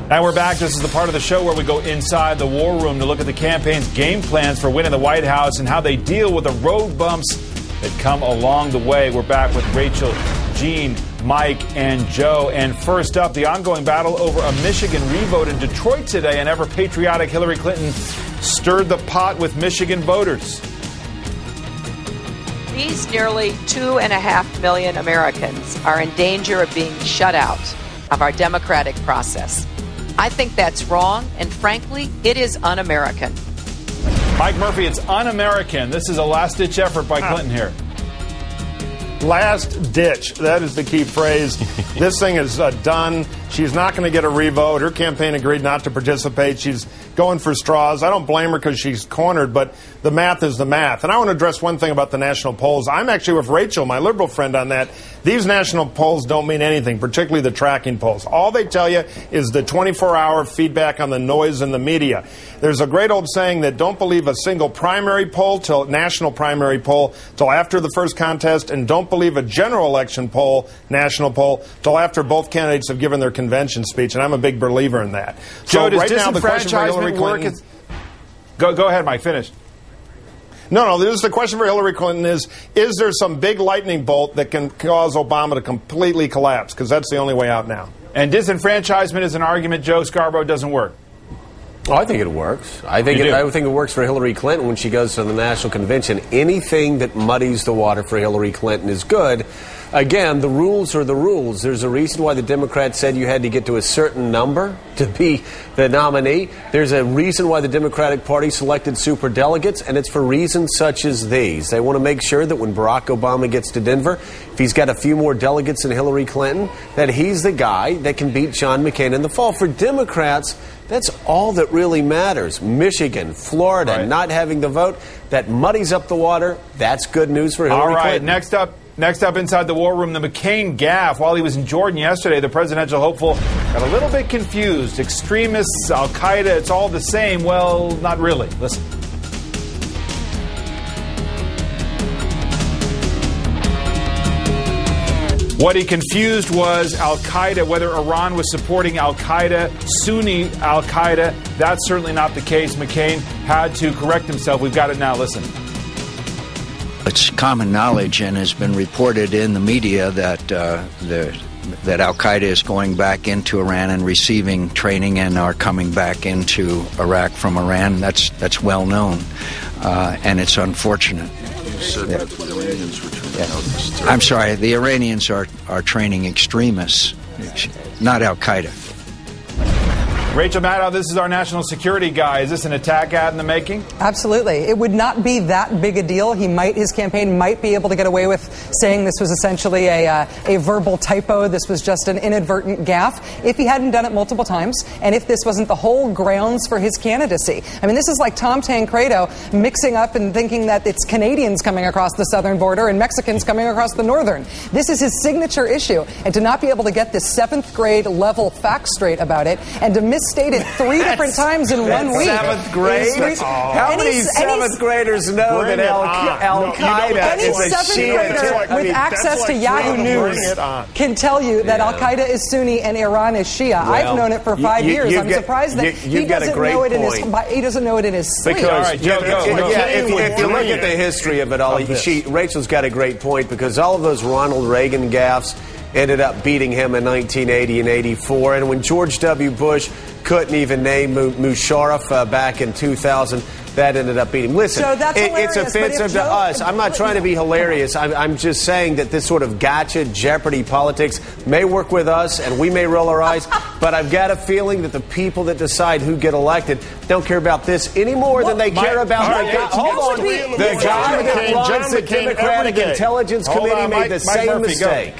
And we're back. This is the part of the show where we go inside the war room to look at the campaign's game plans for winning the White House and how they deal with the road bumps that come along the way. We're back with Rachel, Gene, Mike, and Joe. And first up, the ongoing battle over a Michigan revote in Detroit today. And ever-patriotic Hillary Clinton stirred the pot with Michigan voters. These nearly 2.5 million Americans are in danger of being shut out of our democratic process. I think that's wrong, and frankly, it is un-American. Mike Murphy, it's un-American. This is a last-ditch effort by Clinton here. Last ditch. That is the key phrase. This thing is done. She's not going to get a revote. Her campaign agreed not to participate. She's going for straws. I don't blame her because she's cornered, but the math is the math. And I want to address one thing about the national polls. I'm actually with Rachel, my liberal friend, on that. These national polls don't mean anything, particularly the tracking polls. All they tell you is the 24-hour feedback on the noise in the media. There's a great old saying that don't believe a single primary poll till national primary poll till after the first contest, and don't believe a general election poll, national poll, till after both candidates have given their convention speech. And I'm a big believer in that. Joe, does right now, the question for Hillary Clinton, Go ahead, Mike. Finish. No. This is the question for Hillary Clinton is there some big lightning bolt that can cause Obama to completely collapse? Because that's the only way out now. And disenfranchisement is an argument, Joe Scarborough, doesn't work. Oh, I think it works. I think it works for Hillary Clinton when she goes to the national convention. Anything that muddies the water for Hillary Clinton is good. Again, the rules are the rules. There's a reason why the Democrats said you had to get to a certain number to be the nominee. There's a reason why the Democratic Party selected superdelegates, and it's for reasons such as these. They want to make sure that when Barack Obama gets to Denver, if he's got a few more delegates than Hillary Clinton, that he's the guy that can beat John McCain in the fall. For Democrats, that's all that really matters. Michigan, Florida, not having the vote, that muddies up the water. That's good news for Hillary Clinton. Next up inside the war room, the McCain gaffe. While he was in Jordan yesterday, the presidential hopeful got a little bit confused. Extremists, Al-Qaeda, it's all the same. Well, not really. Listen. What he confused was Al-Qaeda, whether Iran was supporting Al-Qaeda, Sunni Al-Qaeda. That's certainly not the case. McCain had to correct himself. We've got it now. Listen. It's common knowledge and has been reported in the media that that Al-Qaeda is going back into Iran and receiving training and are coming back into Iraq from Iran. That's well known, and it's unfortunate. You said that the Iranians were training. I'm sorry, the Iranians are training extremists, not Al-Qaeda. Rachel Maddow, this is our national security guy. Is this an attack ad in the making? Absolutely. It would not be that big a deal. His campaign might be able to get away with saying this was essentially a verbal typo. This was just an inadvertent gaffe if he hadn't done it multiple times and if this wasn't the whole grounds for his candidacy. I mean, this is like Tom Tancredo mixing up and thinking that it's Canadians coming across the southern border and Mexicans coming across the northern. This is his signature issue. And to not be able to get this 7th grade level facts straight about it and to misstated 3 different times in 1 week. 7th grade? How many 7th graders know that Al-Qaeda is a 7th grader with access to Yahoo News can tell you that Al-Qaeda is Sunni and Iran is Shia. I've known it for 5 years. I'm surprised that he doesn't know it in his sleep. Because if you look at the history of it all, Rachel's got a great point, because all of those Ronald Reagan gaffes ended up beating him in 1980 and 84. And when George W. Bush couldn't even name Musharraf back in 2000, that ended up beating him. Listen, so it's offensive to us. I'm not trying to be hilarious. I'm just saying that this sort of gotcha, Jeopardy politics may work with us, and we may roll our eyes, but I've got a feeling that the people that decide who get elected don't care about this any more than they care about the guy that runs the Democratic Intelligence Committee made the same mistake.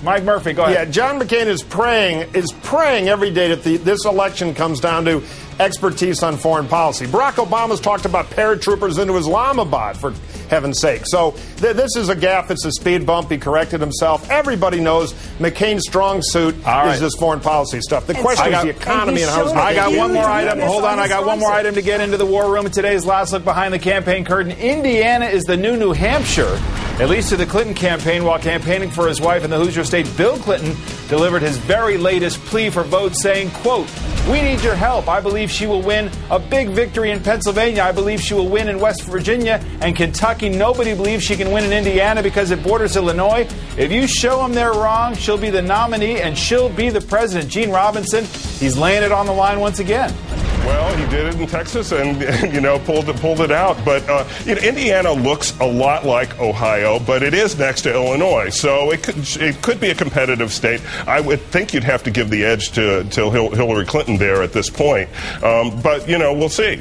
Mike Murphy, go ahead. Yeah, John McCain is praying every day that this election comes down to expertise on foreign policy. Barack Obama's talked about paratroopers into Islamabad, for heaven's sake. So this is a gaffe. It's a speed bump. He corrected himself. Everybody knows McCain's strong suit is this foreign policy stuff. The question is the economy and how I got one more item. Hold on. I got one more item to get into the war room. Today's last look behind the campaign curtain. Indiana is the new New Hampshire, at least to the Clinton campaign. While campaigning for his wife in the Hoosier State, Bill Clinton delivered his very latest plea for votes, saying, quote, We need your help. I believe she will win a big victory in Pennsylvania. I believe she will win in West Virginia and Kentucky. Nobody believes she can win in Indiana because it borders Illinois. If you show them they're wrong, she'll be the nominee and she'll be the president. Eugene Robinson, he's laying it on the line once again. Well, he did it in Texas and, pulled it out. But, Indiana looks a lot like Ohio, but it is next to Illinois. So it could be a competitive state. I would think you'd have to give the edge to Hillary Clinton there at this point. But, we'll see.